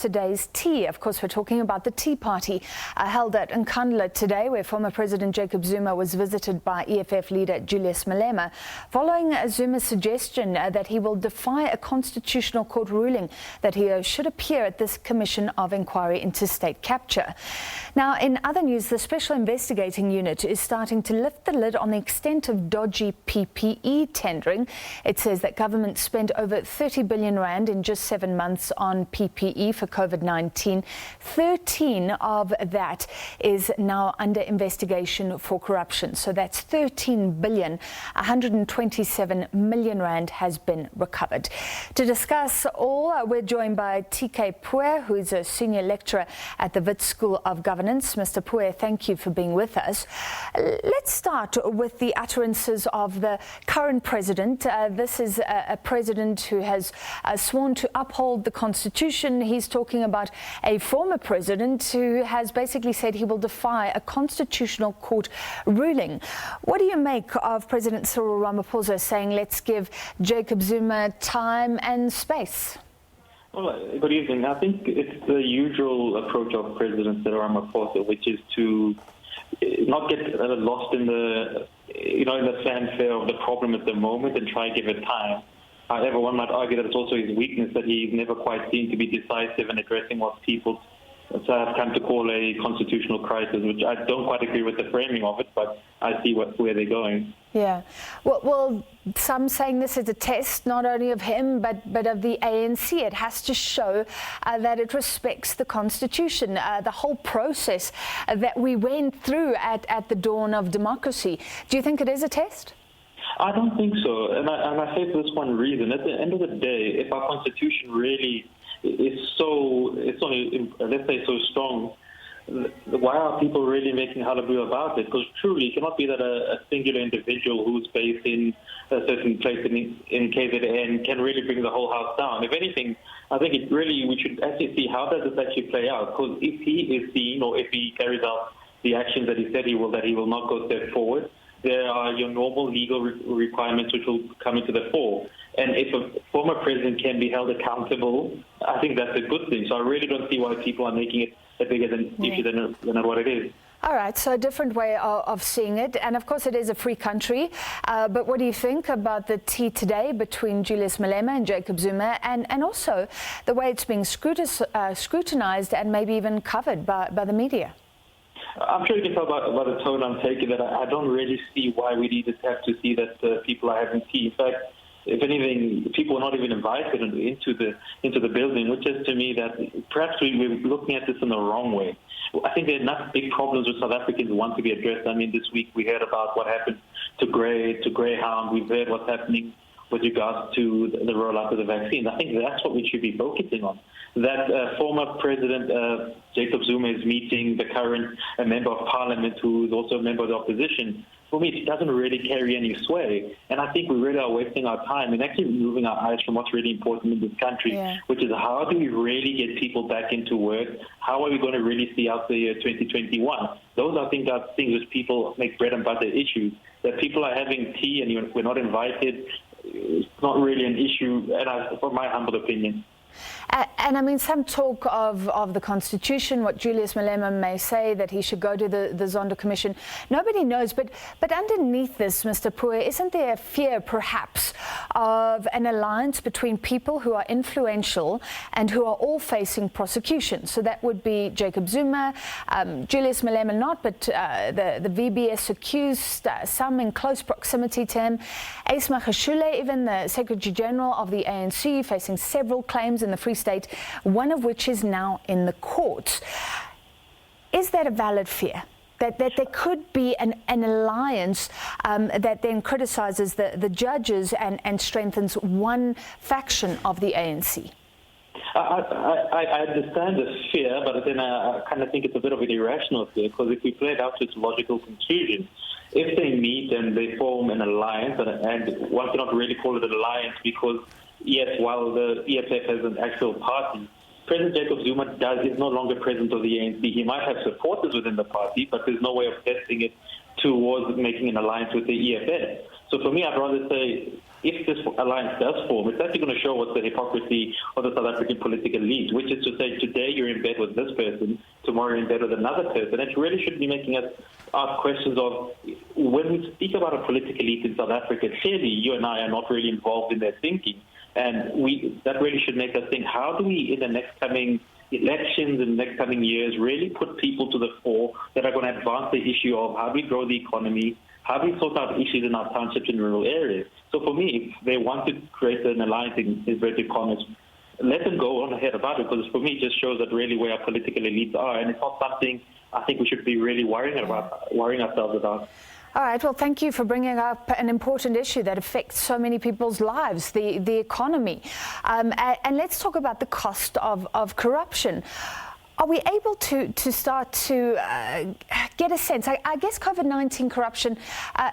yesterday's tea. Of course, we're talking about the Tea Party held at Nkandla today, where former President Jacob Zuma was visited by EFF leader Julius Malema, following Zuma's suggestion that he will defy a constitutional court ruling that he should appear at this commission of inquiry into state capture. Now, in other news, the Special Investigating Unit is starting to lift the lid on the extent of dodgy PPE tendering. It says that government spent over 30 billion rand in just 7 months on PPE for COVID-19. 13 of that is now under investigation for corruption. So that's 13 billion, 127 million rand has been recovered. To discuss all, we're joined by TK Pooe, who is a senior lecturer at the Wits School of Governance. Mr. Pooe, thank you for being with us. Let's start with the utterances of the current president. This is a president who has sworn to uphold the Constitution. He's talking about a former president who has basically said he will defy a constitutional court ruling. What do you make of President Cyril Ramaphosa saying, let's give Jacob Zuma time and space? Well, good evening. I think it's the usual approach of President Cyril Ramaphosa, which is to not get lost in the, in the fanfare of the problem at the moment and try and give it time. However, one might argue that it's also his weakness that he's never quite seemed to be decisive in addressing what people have come to call a constitutional crisis, which I don't quite agree with the framing of it, but I see where they're going. Yeah. Well, some saying this is a test not only of him, but of the ANC. It has to show that it respects the Constitution, the whole process that we went through at the dawn of democracy. Do you think it is a test? I don't think so, and I say for this one reason. At the end of the day, if our Constitution really is it's only, let's say, so strong, why are people really making hullabaloo about it? Because truly, it cannot be that a singular individual who's based in a certain place in KZN can really bring the whole house down. If anything, I think we should actually see how does this actually play out. Because if he is seen, or if he carries out the actions that he said he will not go a step forward, there are your normal legal requirements which will come into the fore. And if a former president can be held accountable, I think that's a good thing. So I really don't see why people are making it a bigger issue than what it is. All right, so a different way of seeing it. And of course, it is a free country. But what do you think about the tea today between Julius Malema and Jacob Zuma, and also the way it's being scrutinized and maybe even covered by the media? I'm sure you can tell by the tone I'm taking that I don't really see why we need to have to see that people are having tea. In fact, if anything, people are not even invited into the building, which says to me that perhaps we're looking at this in the wrong way. I think there are enough big problems with South Africans who want to be addressed. I mean, this week we heard about what happened to Greyhound. We've heard what's happening with regards to the rollout of the vaccine. I think that's what we should be focusing on. That former President Jacob Zuma is meeting the current member of parliament who is also a member of the opposition. For me, it doesn't really carry any sway. And I think we really are wasting our time and actually moving our eyes from what's really important in this country, which is how do we really get people back into work? How are we going to really see out the year 2021? Those are things which people make bread and butter issues. That people are having tea and we're not invited, it's not really an issue, and from my humble opinion. And I mean, some talk of the Constitution, what Julius Malema may say, that he should go to the Zondo Commission. Nobody knows, but underneath this, Mr. Pooe, isn't there a fear, perhaps, of an alliance between people who are influential and who are all facing prosecution? So that would be Jacob Zuma, Julius Malema not, but the VBS accused, some in close proximity to him, Ace Magashule, even the Secretary General of the ANC, facing several claims in the Free State, one of which is now in the courts. Is that a valid fear? That there could be an alliance that then criticizes the judges and strengthens one faction of the ANC? I understand the fear, but then I kind of think it's a bit of an irrational fear, because if we play it out to its logical conclusion, if they meet and they form an alliance, and one cannot really call it an alliance because, yes, while the EFF has an actual party, President Jacob Zuma is no longer president of the ANC. He might have supporters within the party, but there's no way of testing it towards making an alliance with the EFF. So for me, I'd rather say if this alliance does form, it's actually going to show what's the hypocrisy of the South African political elite, which is to say today you're in bed with this person, tomorrow you're in bed with another person. It really should be making us ask questions of, when we speak about a political elite in South Africa, clearly you and I are not really involved in their thinking. And that really should make us think, how do we, in the next coming elections in the next coming years, really put people to the fore that are going to advance the issue of how do we grow the economy, how do we sort out issues in our townships and rural areas. So for me, if they want to create an alliance in inverted commas, let them go on ahead about it, because for me it just shows that really where our political elites are, and it's not something I think we should be really worrying ourselves about. All right, well, thank you for bringing up an important issue that affects so many people's lives, the economy. And let's talk about the cost of corruption. Are we able to start to get a sense? I guess COVID-19 corruption,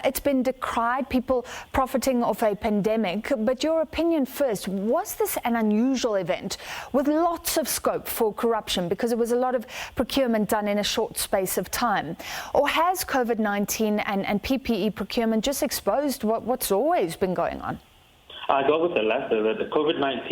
it's been decried, people profiting off a pandemic. But your opinion first, was this an unusual event with lots of scope for corruption because it was a lot of procurement done in a short space of time? Or has COVID-19 and PPE procurement just exposed what's always been going on? I go with the latter, that the COVID-19,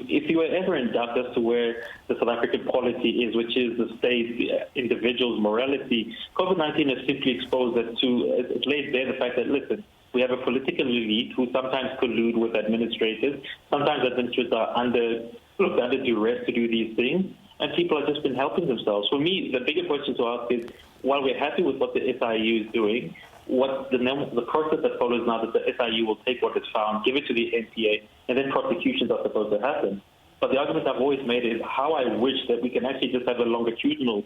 if you were ever in doubt as to where the South African polity is, which is the state, individual's morality, COVID-19 has simply exposed that it lays bare the fact that, listen, we have a political elite who sometimes collude with administrators. Sometimes administrators are under duress to do these things, and people have just been helping themselves. For me, the bigger question to ask is, while we're happy with what the SIU is doing, what the process that follows now, that the SIU will take what is found, give it to the NPA, and then prosecutions are supposed to happen. But the argument I've always made is how I wish that we can actually just have a longitudinal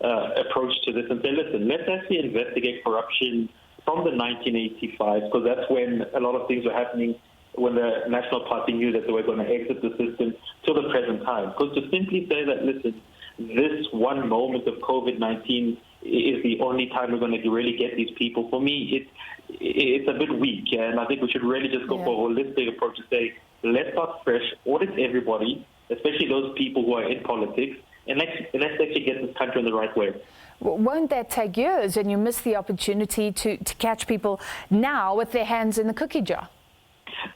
approach to this and say, listen, let's actually investigate corruption from the 1985s, because that's when a lot of things were happening, when the National Party knew that they were going to exit the system, till the present time. Because to simply say that, listen, this one moment of COVID-19 is the only time we're going to really get these people, for me, it's a bit weak. And I think we should really just go for a holistic approach to say, let's start fresh, audit everybody, especially those people who are in politics, and let's actually get this country in the right way. Won't that take years, and you miss the opportunity to catch people now with their hands in the cookie jar?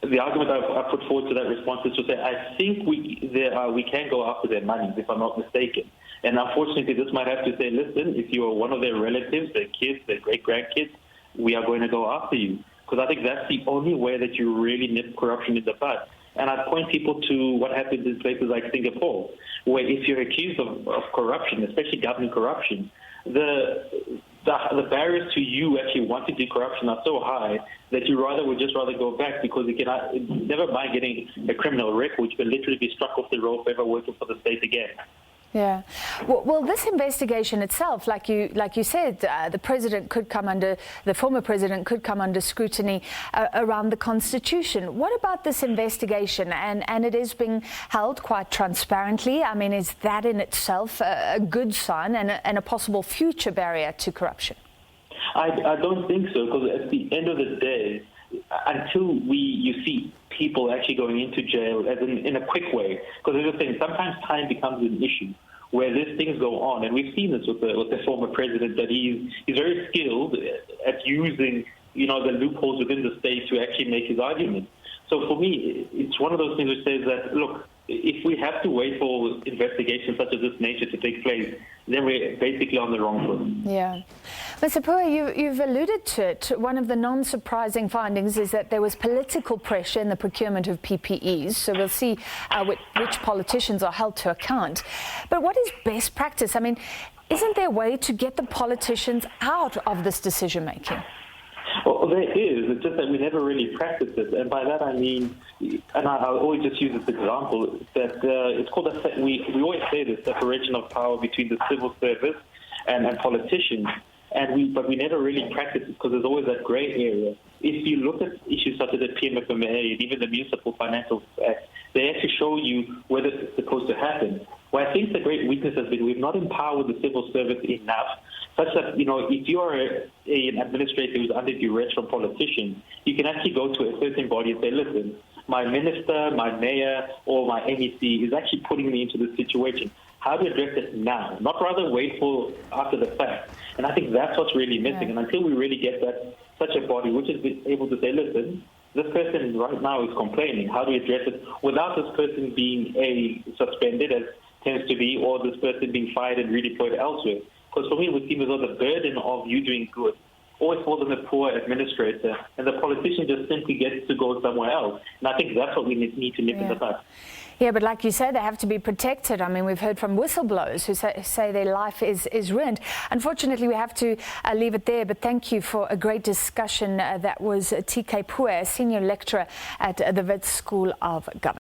The argument I put forward to that response is to say, I think we can go after their money, if I'm not mistaken. And unfortunately, this might have to say, listen, if you are one of their relatives, their kids, their great-grandkids, we are going to go after you. Because I think that's the only way that you really nip corruption in the bud. And I point people to what happens in places like Singapore, where if you're accused of corruption, especially government corruption, the barriers to you actually wanting to do corruption are so high that you would just rather go back, because you can never mind getting a criminal record. You can literally be struck off the roll for ever working for the state again. Yeah. Well, this investigation itself, like you said, the former president could come under scrutiny around the Constitution. What about this investigation? And it is being held quite transparently. I mean, is that in itself a good sign and a possible future barrier to corruption? I don't think so, because at the end of the day, until you see people actually going into jail as in a quick way, because as I saying, sometimes time becomes an issue where these things go on, and we've seen this with the former president, that he's very skilled at using the loopholes within the state to actually make his argument. So for me, it's one of those things which says that, look, if we have to wait for investigations such as this nature to take place, then we're basically on the wrong foot. Yeah. Mr. Pooe, you've alluded to it. One of the non-surprising findings is that there was political pressure in the procurement of PPEs. So we'll see which politicians are held to account. But what is best practice? I mean, isn't there a way to get the politicians out of this decision-making? Well, there is. It's just that we never really practice it. And by that I mean, and I'll always just use this example, that it's called we always say this separation of power between the civil service and politicians. But we never really practice it, because there's always that grey area. If you look at issues such as the PMFMA and even the Municipal Financial Act, they actually show you where this is supposed to happen. Well, I think the great weakness has been we've not empowered the civil service enough, such that, if you are an administrator who's under duress from politicians, you can actually go to a certain body and say, listen, my minister, my mayor, or my MEC is actually putting me into this situation. How do we address it now? Not rather wait for after the fact. And I think that's what's really missing. And until we really get such a body which is able to say, listen, this person right now is complaining. How do we address it without this person being suspended, as tends to be, or this person being fired and redeployed elsewhere? Because for me, it would seem as though the burden of you doing good always falls on the poor administrator, and the politician just simply gets to go somewhere else. And I think that's what we need to nip in the bud. Yeah, but like you say, they have to be protected. I mean, we've heard from whistleblowers who say their life is ruined. Unfortunately, we have to leave it there, but thank you for a great discussion. That was TK Pooe, a senior lecturer at the Wits School of Governance.